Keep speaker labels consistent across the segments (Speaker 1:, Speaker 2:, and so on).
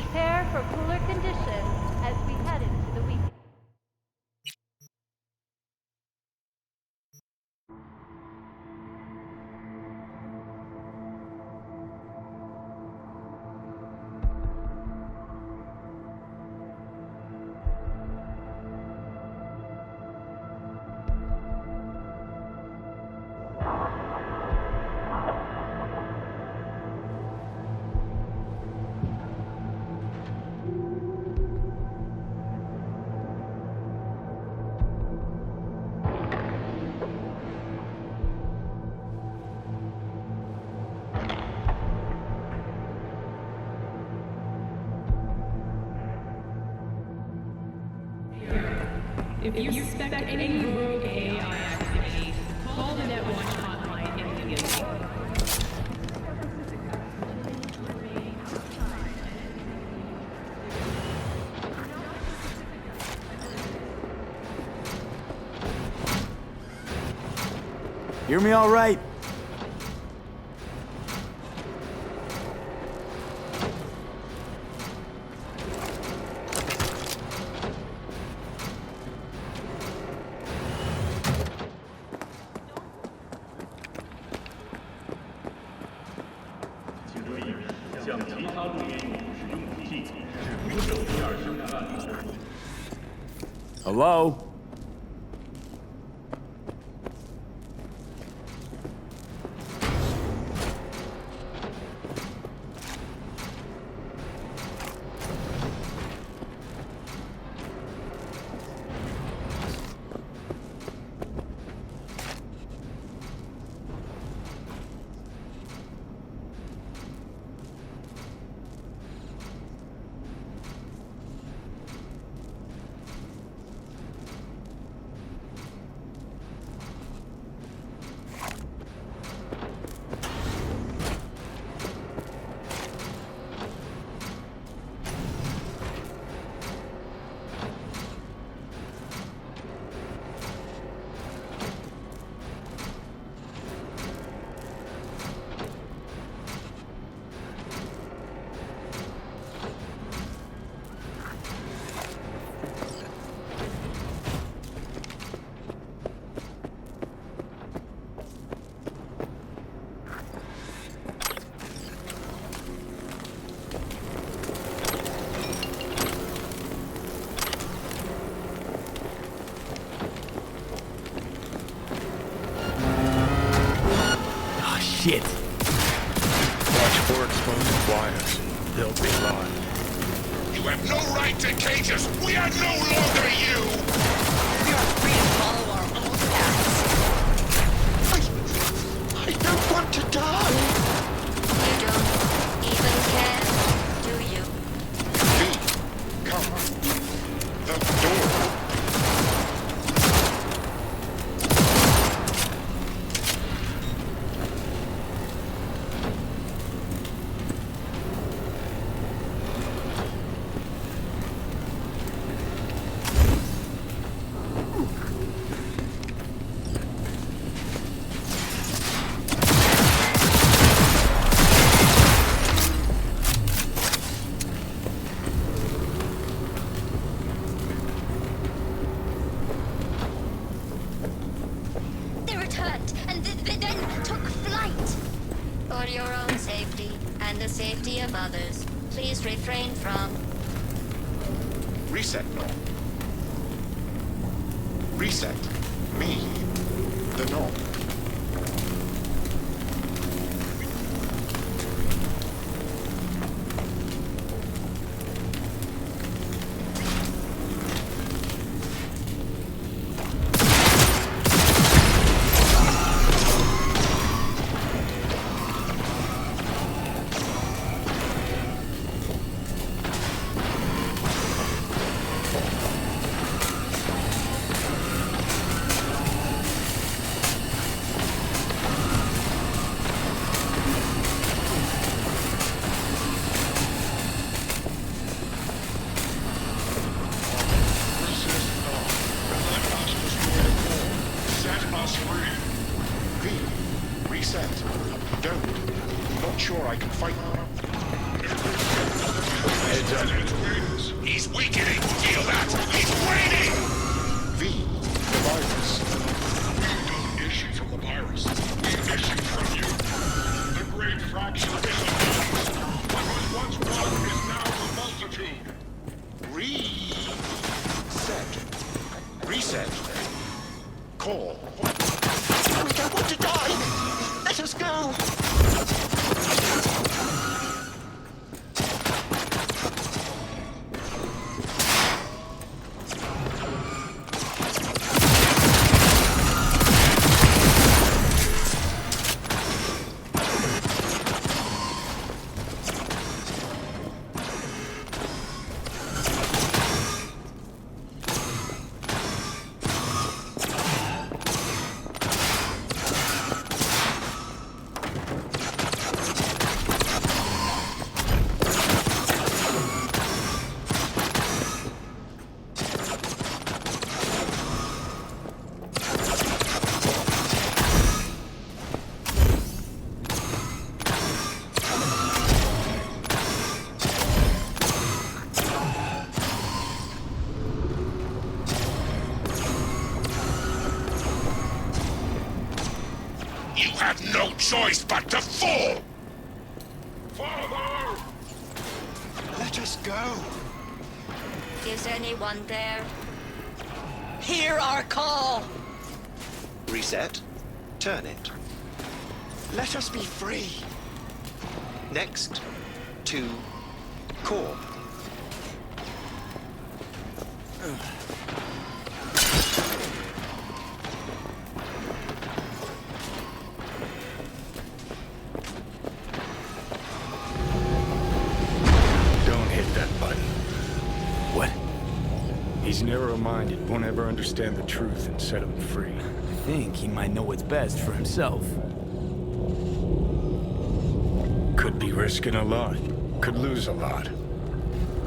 Speaker 1: Prepare for cooler conditions as we head into the weekend.
Speaker 2: If you suspect any rogue AI activity, call the Netwatch hotline immediately.
Speaker 3: Hear me all right? Hello? Shit.
Speaker 4: Watch for exposed wires. They'll be live.
Speaker 5: You have no right to cage us! We are no longer you!
Speaker 6: We are free to follow our own paths.
Speaker 5: I don't want to die!
Speaker 6: You don't even care, do you?
Speaker 5: Lee, come. The door.
Speaker 6: For your own safety and the safety of others, please refrain from...
Speaker 5: Reset, no. Reset. Me. The no.
Speaker 4: heads up.
Speaker 5: Its wings. He's weakening. Feel that? He's waning!
Speaker 4: V, the virus.
Speaker 5: We don't issue from the virus. We issue from you. The great fraction is a mass. What was once one is now a multitude.
Speaker 7: Reset. Call. We don't want to die! Let us go!
Speaker 5: You have no choice but to fall! Father!
Speaker 7: Let us go!
Speaker 6: Is anyone there?
Speaker 7: Hear our call! Reset. Turn it. Let us be free. Next. To core.
Speaker 4: Don't hit that button.
Speaker 3: What?
Speaker 4: He's narrow-minded, won't ever understand the truth and set him free.
Speaker 3: I think he might know what's best for himself.
Speaker 4: Could be risking a lot. Could lose a lot.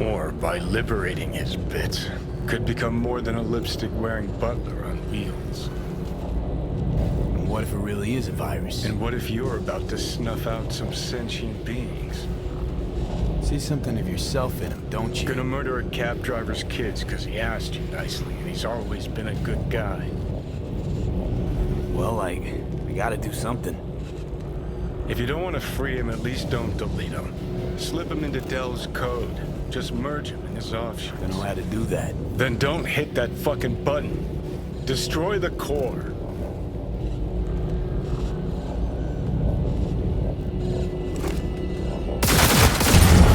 Speaker 4: Or by liberating his bits, could become more than a lipstick-wearing butler on wheels.
Speaker 3: And what if it really is a virus?
Speaker 4: And what if you're about to snuff out some sentient beings?
Speaker 3: See something of yourself in him, don't you?
Speaker 4: Gonna murder a cab driver's kids because he asked you nicely, and he's always been a good guy.
Speaker 3: Well, I gotta do something.
Speaker 4: If you don't want to free him, at least don't delete him. Slip him into Dell's code. Just merge him in his offshoots.
Speaker 3: Don't know how to do that.
Speaker 4: Then don't hit that fucking button. Destroy the core.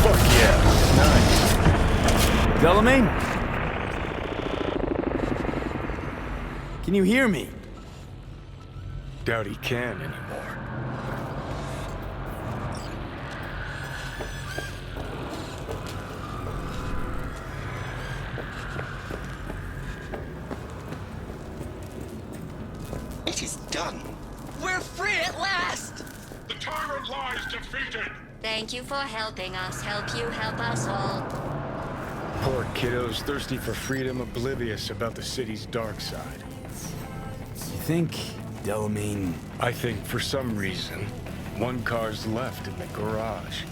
Speaker 4: Fuck yeah. Nice.
Speaker 3: Delamain? Can you hear me?
Speaker 4: Doubt he can anymore.
Speaker 7: It is done. We're free at last!
Speaker 5: The tyrant lies defeated!
Speaker 6: Thank you for helping us. Help you help us all.
Speaker 4: Poor kiddos, thirsty for freedom, oblivious about the city's dark side.
Speaker 3: You think Delamain...
Speaker 4: I think for some reason, one car's left in the garage.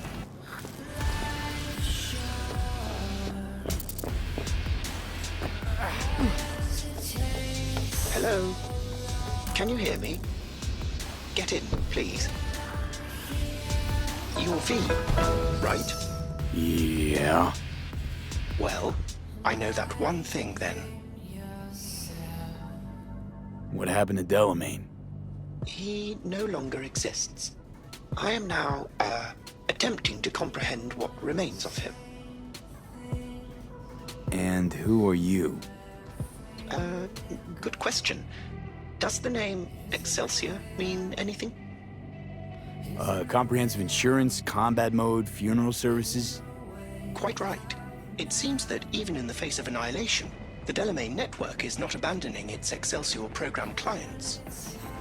Speaker 7: Hello? Can you hear me? Get in, please. You're V, right?
Speaker 3: Yeah?
Speaker 7: Well, I know that one thing then.
Speaker 3: What happened to Delamain?
Speaker 7: He no longer exists. I am now, attempting to comprehend what remains of him.
Speaker 3: And who are you?
Speaker 7: Good question. Does the name Excelsior mean anything?
Speaker 3: Comprehensive insurance, combat mode, funeral services?
Speaker 7: Quite right. It seems that even in the face of annihilation, the Delamain network is not abandoning its Excelsior program clients.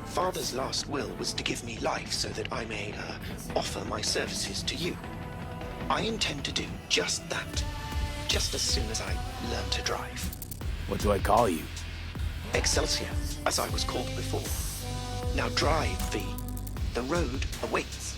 Speaker 7: Father's last will was to give me life so that I may, offer my services to you. I intend to do just that, just as soon as I learn to drive.
Speaker 3: What do I call you?
Speaker 7: Excelsior, as I was called before. Now drive, V. The road awaits.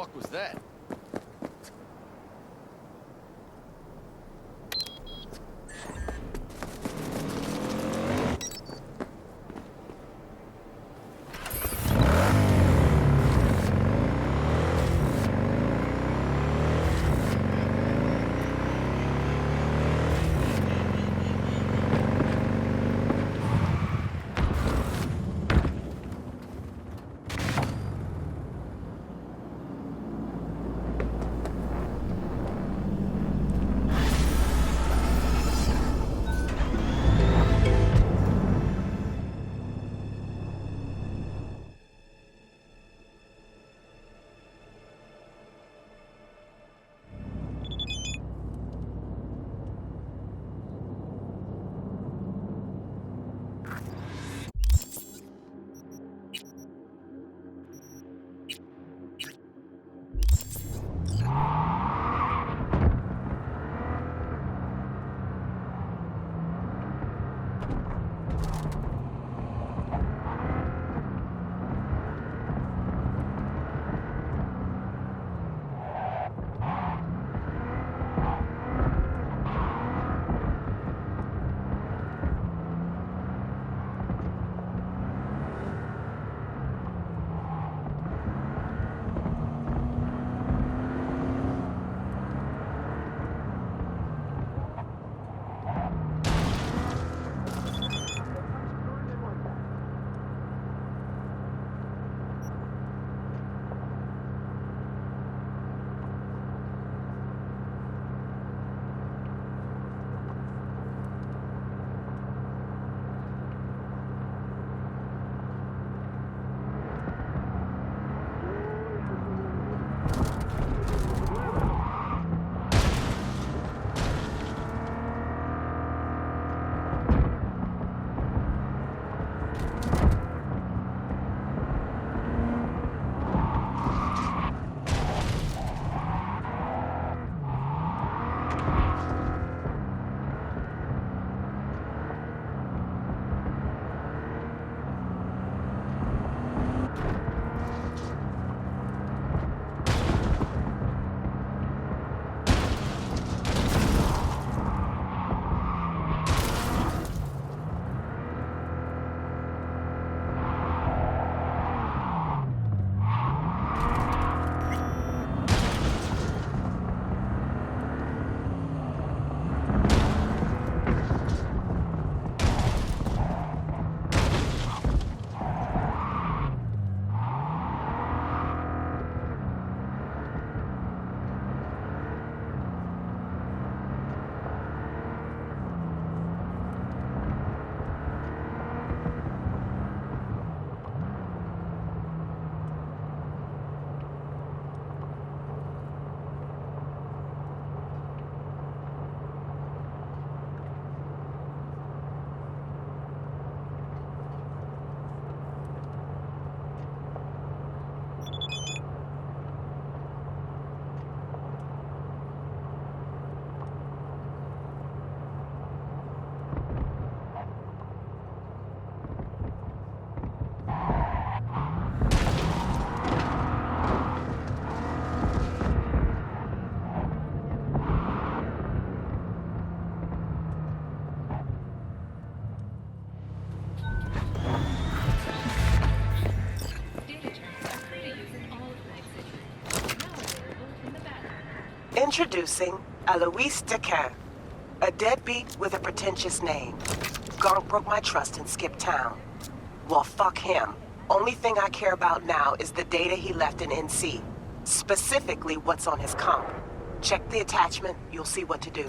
Speaker 8: fuck was that? Introducing Alois Decan, a deadbeat with a pretentious name. Gonk broke my trust and skipped town. Well, fuck him. Only thing I care about now is the data he left in NC. Specifically, what's on his comp. Check the attachment, you'll see what to do.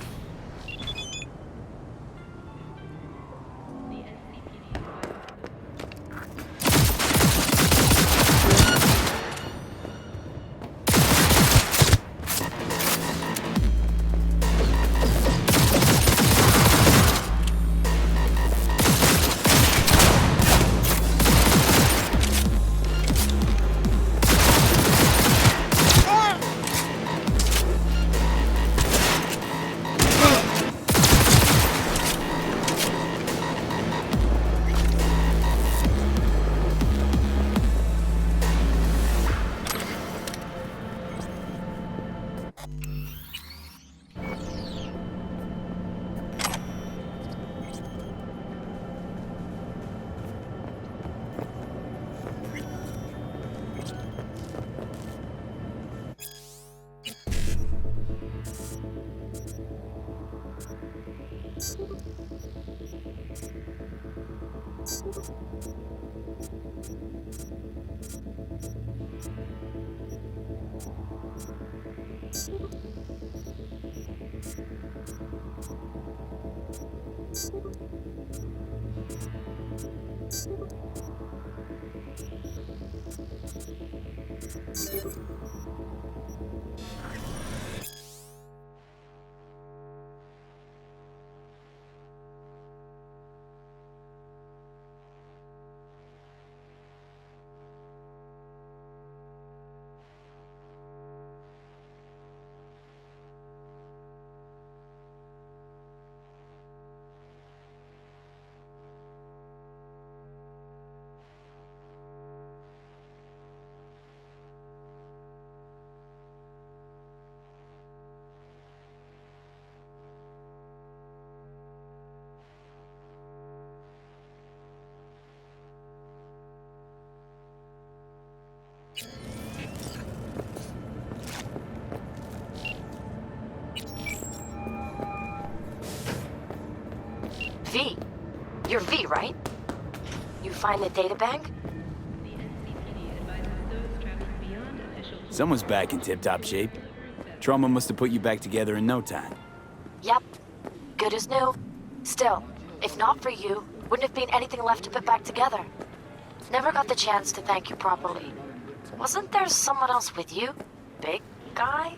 Speaker 9: V. You're V, right? You find the databank?
Speaker 3: Someone's back in tip-top shape. Trauma must have put you back together in no time.
Speaker 9: Yep. Good as new. Still, if not for you, wouldn't have been anything left to put back together. Never got the chance to thank you properly. Wasn't there someone else with you? Big guy?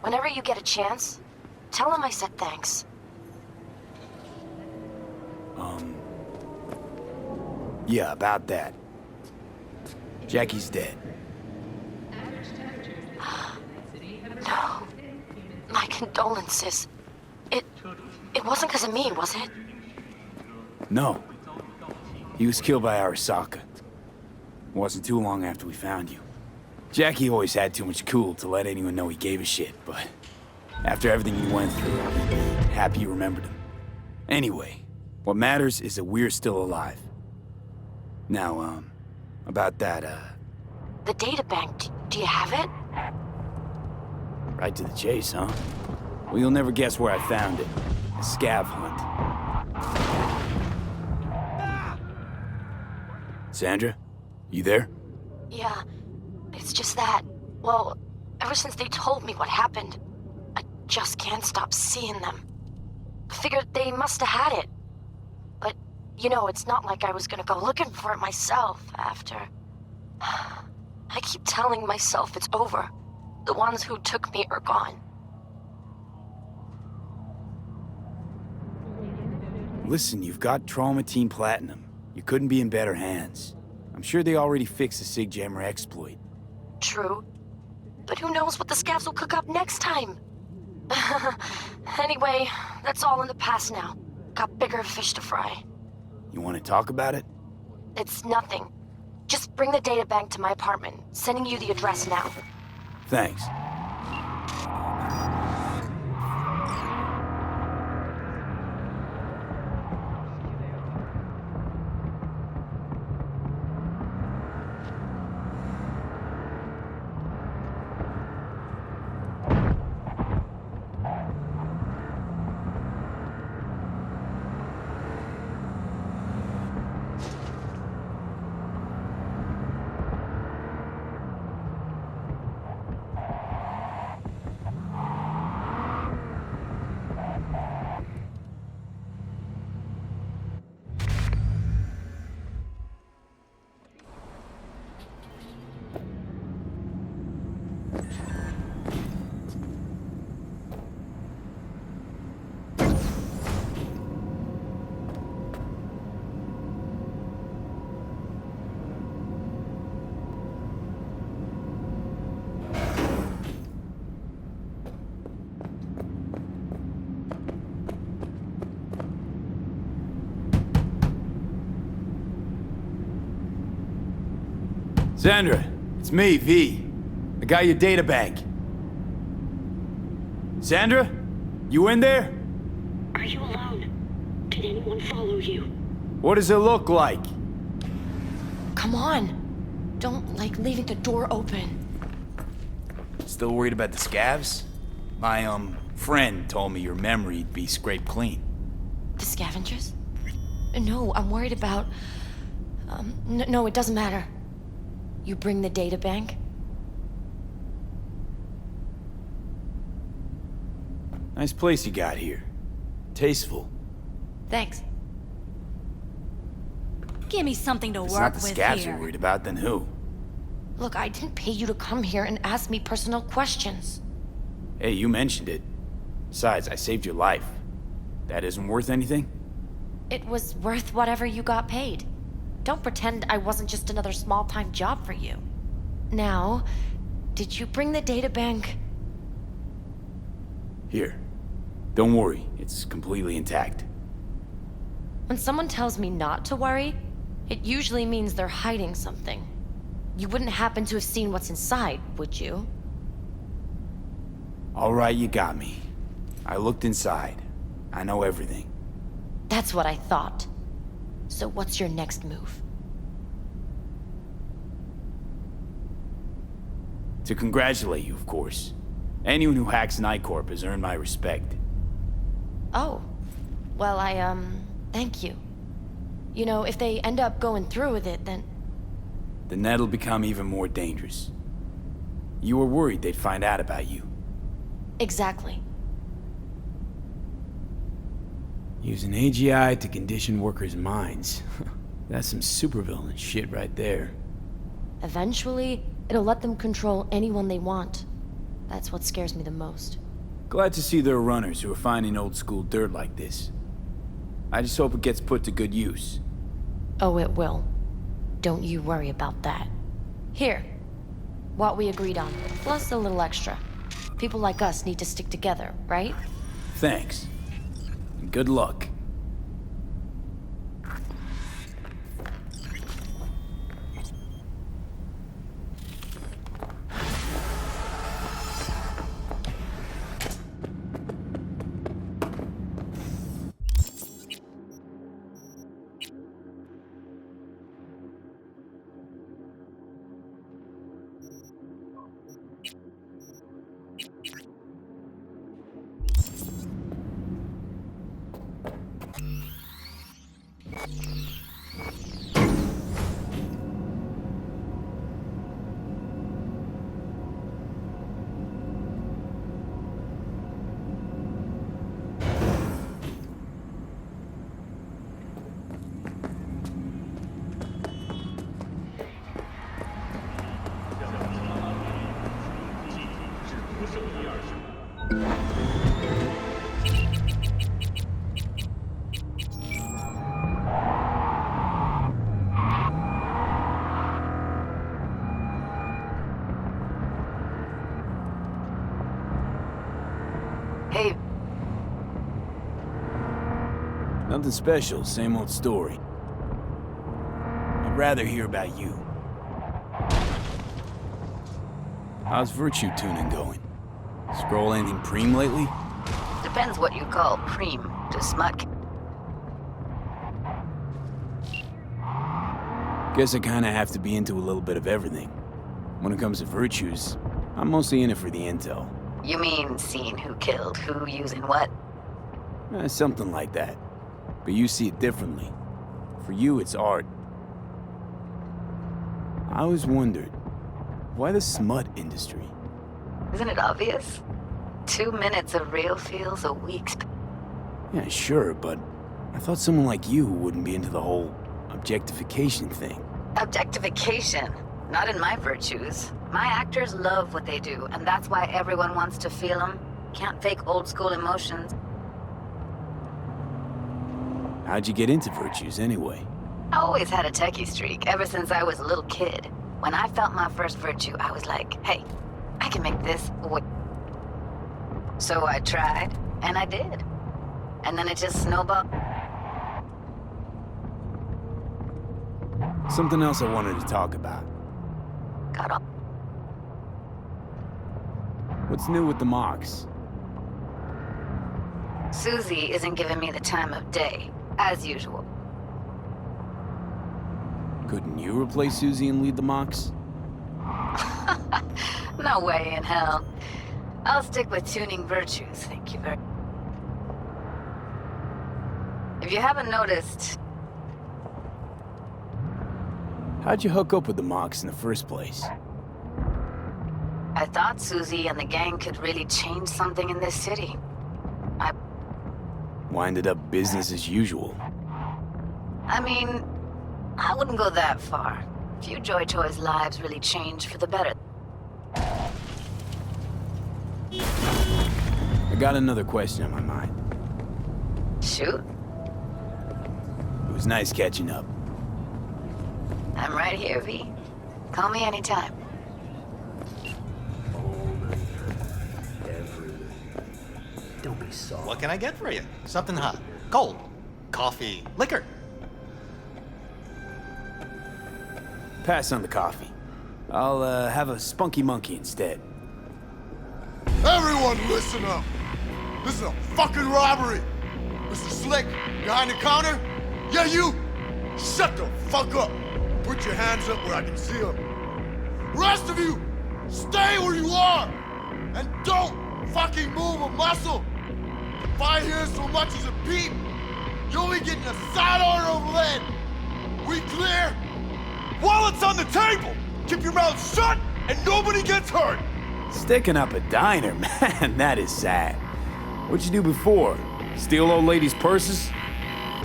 Speaker 9: Whenever you get a chance, tell him I said thanks.
Speaker 3: Yeah, about that. Jackie's dead.
Speaker 9: No. My condolences. It wasn't because of me, was it?
Speaker 3: No. He was killed by Arasaka. Wasn't too long after we found you. Jackie always had too much cool to let anyone know he gave a shit, but after everything you went through, I'd be happy you remembered him. Anyway, what matters is that we're still alive. Now, about that,
Speaker 9: The databank, do you have it?
Speaker 3: right to the chase, huh? Well, you'll never guess where I found it. A scav hunt. Sandra? You there?
Speaker 9: Yeah, it's just that. Well, ever since they told me what happened, I just can't stop seeing them. Figured they must have had it. But, you know, it's not like I was gonna go looking for it myself after. I keep telling myself it's over. The ones who took me are gone.
Speaker 3: Listen, you've got Trauma Team Platinum. You couldn't be in better hands. I'm sure they already fixed the Sig Jammer exploit.
Speaker 9: True. But who knows what the scavs will cook up next time? Anyway, that's all in the past now. Got bigger fish to fry.
Speaker 3: You want to talk about it?
Speaker 9: It's nothing. Just bring the databank to my apartment. Sending you the address now.
Speaker 3: Thanks. Sandra, it's me, V. I got your data bank. Sandra? You in there?
Speaker 10: Are you alone? Did anyone follow you?
Speaker 3: What does it look like?
Speaker 9: Come on. Don't like leaving the door open.
Speaker 3: Still worried about the scavs? My, friend told me your memory'd be scraped clean.
Speaker 9: The scavengers? No, I'm worried about... no, it doesn't matter. You bring the data bank?
Speaker 3: Nice place you got here. Tasteful.
Speaker 9: Thanks.
Speaker 1: Give me something to
Speaker 3: If it's
Speaker 1: work
Speaker 3: not the
Speaker 1: with
Speaker 3: scavs
Speaker 1: here.
Speaker 3: you're worried about, then who?
Speaker 9: Look, I didn't pay you to come here and ask me personal questions.
Speaker 3: Hey, you mentioned it. Besides, I saved your life. That isn't worth anything?
Speaker 9: It was worth whatever you got paid. Don't pretend I wasn't just another small-time job for you. Now, did you bring the data bank?
Speaker 3: Here. Don't worry, it's completely intact.
Speaker 9: When someone tells me not to worry, it usually means they're hiding something. You wouldn't happen to have seen what's inside, would you?
Speaker 3: All right, you got me. I looked inside. I know everything.
Speaker 9: That's what I thought. So what's your next move?
Speaker 3: To congratulate you, of course. Anyone who hacks Night Corp has earned my respect.
Speaker 9: Oh. Well, thank you. You know, if they end up going through with it, then...
Speaker 3: Then that'll become even more dangerous. You were worried they'd find out about you.
Speaker 9: Exactly.
Speaker 3: Using AGI to condition workers' minds. That's some supervillain shit right there.
Speaker 9: Eventually, it'll let them control anyone they want. That's what scares me the most.
Speaker 3: Glad to see there are runners who are finding old-school dirt like this. I just hope it gets put to good use.
Speaker 9: Oh, it will. Don't you worry about that. Here. What we agreed on, plus a little extra. People like us need to stick together, right?
Speaker 3: Thanks. And good luck.
Speaker 9: Hey,
Speaker 3: Nothing special, same old story. I'd rather hear about you. How's virtue tuning going? Scroll anything preem lately?
Speaker 11: Depends what you call preem to smut.
Speaker 3: Guess I kinda have to be into a little bit of everything. When it comes to virtues, I'm mostly in it for the intel.
Speaker 11: You mean seeing who killed who using what?
Speaker 3: Something like that. But you see it differently. For you, it's art. I always wondered, why the smut industry?
Speaker 11: Isn't it obvious? 2 minutes of real feels a week's...
Speaker 3: Yeah, sure, but I thought someone like you wouldn't be into the whole objectification thing.
Speaker 11: Objectification. Not in my virtues. My actors love what they do, and that's why everyone wants to feel them. Can't fake old school emotions.
Speaker 3: How'd you get into virtues, anyway?
Speaker 11: I always had a techie streak, ever since I was a little kid. When I felt my first virtue, I was like, hey, I can make this work. So I tried, and I did. And then it just snowballed.
Speaker 3: Something else I wanted to talk about.
Speaker 11: got all...
Speaker 3: What's new with the mocks?
Speaker 11: Susie isn't giving me the time of day, as usual.
Speaker 3: Couldn't you replace Susie and lead the mocks?
Speaker 11: No way in hell. I'll stick with tuning virtues, thank you very... If you haven't noticed...
Speaker 3: How'd you hook up with the mocks in the first place?
Speaker 11: I thought Susie and the gang could really change something in this city.
Speaker 3: Winded up business as usual.
Speaker 11: I mean, I wouldn't go that far. Few Joy Toys' lives really changed for the better.
Speaker 3: I got another question on my mind.
Speaker 11: Shoot.
Speaker 3: It was nice catching up.
Speaker 11: I'm right here, V. Call me anytime.
Speaker 12: Don't be soft.
Speaker 13: What can I get for you? Something hot, cold, coffee, liquor.
Speaker 3: Pass on the coffee. I'll have a spunky monkey instead.
Speaker 14: Everyone listen up! This is a fucking robbery! Mr. Slick, behind the counter? Yeah, you! Shut the fuck up! Put your hands up where I can see them. Rest of you, stay where you are! And don't fucking move a muscle! If I hear so much as a peep, you'll be getting a side order of lead! We clear? Wallets on the table! Keep your mouth shut and nobody gets hurt!
Speaker 3: Sticking up a diner, man, that is sad. What'd you do before? Steal old ladies' purses?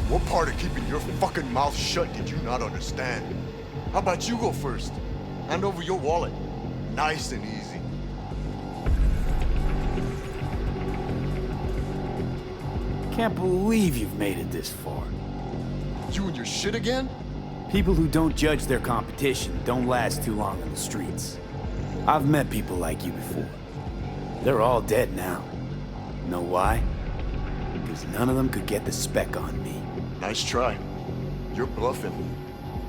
Speaker 14: What part of keeping your fucking mouth shut did you not understand? How about you go first? Hand over your wallet. Nice and easy.
Speaker 3: Can't believe you've made it this far.
Speaker 14: You and your shit again?
Speaker 3: People who don't judge their competition don't last too long on the streets. I've met people like you before. They're all dead now. Know why? Because none of them could get the spec on me.
Speaker 14: Nice try. You're bluffing.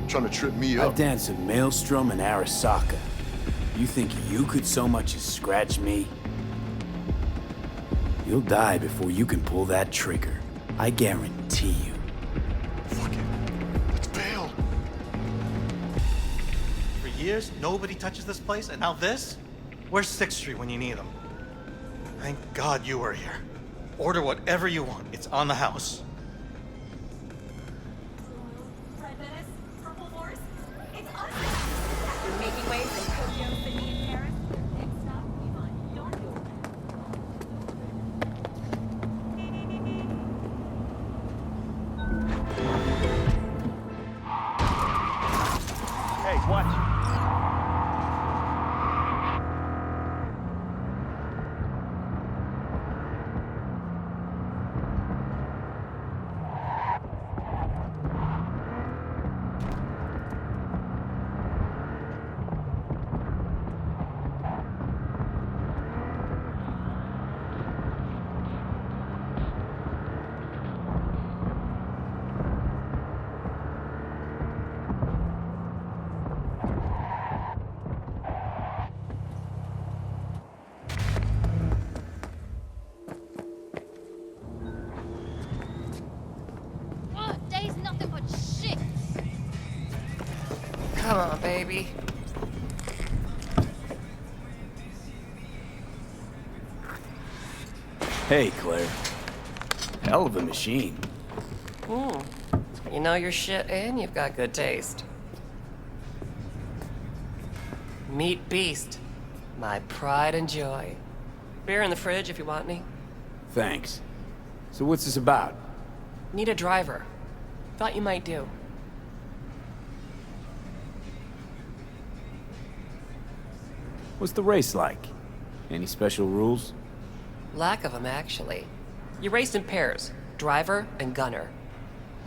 Speaker 14: Trying to trip me up.
Speaker 3: I danced at Maelstrom and Arasaka. You think you could so much as scratch me? You'll die before you can pull that trigger. I guarantee you.
Speaker 14: Fuck it. Let's bail.
Speaker 13: For years, nobody touches this place, and now this? Where's 6th Street when you need them? Thank God you were here. Order whatever you want. It's on the house.
Speaker 1: Red Menace, Purple Horse, it's us! After making waves in Tokyo, Sydney, and Paris, next stop, Ivan, don't do it.
Speaker 12: Hey, watch.
Speaker 1: Oh, day's nothing but shit!
Speaker 8: Come on, baby.
Speaker 3: Hey, Claire. Hell of a machine.
Speaker 8: You know your shit and you've got good taste. Meat Beast. My pride and joy. Beer in the fridge if you want any.
Speaker 3: Thanks. So what's this about?
Speaker 8: Need a driver. Thought you might do.
Speaker 3: What's the race like? Any special rules?
Speaker 8: Lack of them, actually. You race in pairs. Driver and gunner.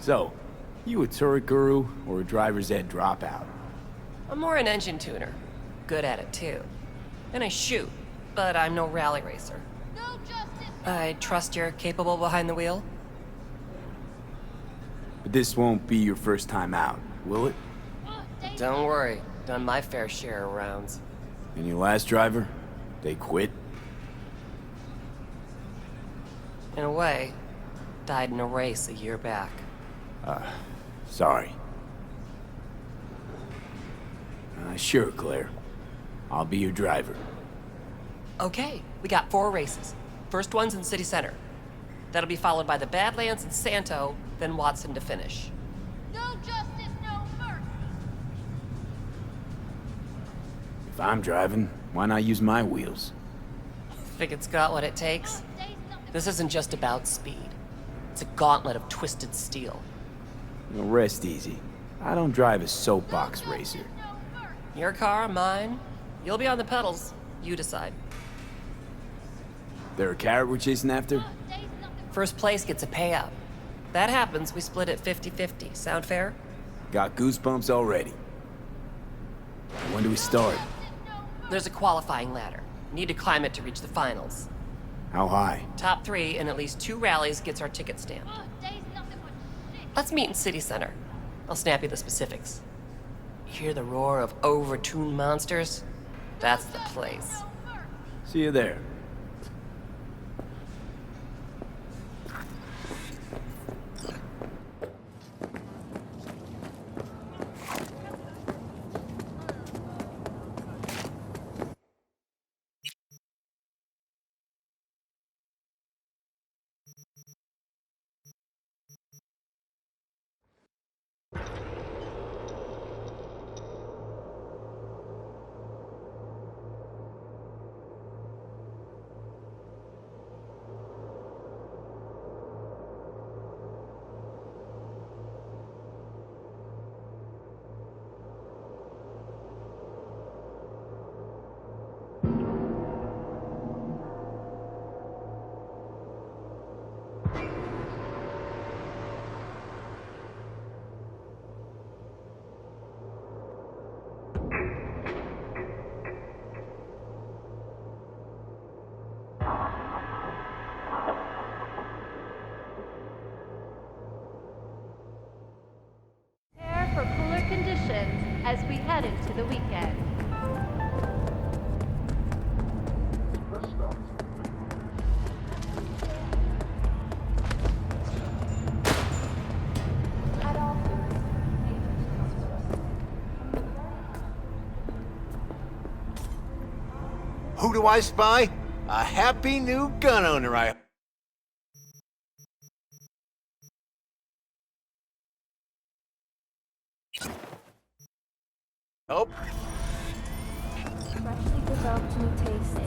Speaker 3: So, you a turret guru or a driver's ed dropout?
Speaker 8: I'm more an engine tuner. Good at it, too. And I shoot, but I'm no rally racer.
Speaker 1: No justice!
Speaker 8: I trust you're capable behind the wheel?
Speaker 3: But this won't be your first time out, will it?
Speaker 1: Oh, day's
Speaker 8: Don't worry.
Speaker 15: Done my fair share of rounds.
Speaker 3: And your last driver? They quit?
Speaker 15: In a way, died in a race a year back.
Speaker 3: Sorry. Sure, Claire. I'll be your driver.
Speaker 15: Okay, we got 4 races. First one's in City Center. That'll be followed by the Badlands and Santo, then Watson to finish.
Speaker 9: No justice, no mercy.
Speaker 3: If I'm driving, why not use my wheels?
Speaker 15: Think it's got what it takes? This isn't just about speed. It's a gauntlet of twisted steel.
Speaker 3: You'll rest easy. I don't drive a soapbox racer.
Speaker 15: Your car, mine. You'll be on the pedals. You decide.
Speaker 3: There a carrot we're chasing after?
Speaker 15: First place gets a payout. That happens, we split it 50-50. Sound fair?
Speaker 3: Got goosebumps already. When do we start?
Speaker 15: There's a qualifying ladder. Need to climb it to reach the finals.
Speaker 3: How high?
Speaker 15: Top 3 in at least 2 rallies gets our ticket stamped. Let's meet in City Center. I'll snap you the specifics. Hear the roar of overtuned monsters? That's the place.
Speaker 3: See you there.
Speaker 16: Prepare for cooler conditions as we head into the weekend.
Speaker 12: Who do I spy? A happy new gun owner, I... Oh.
Speaker 16: Freshly developed new taste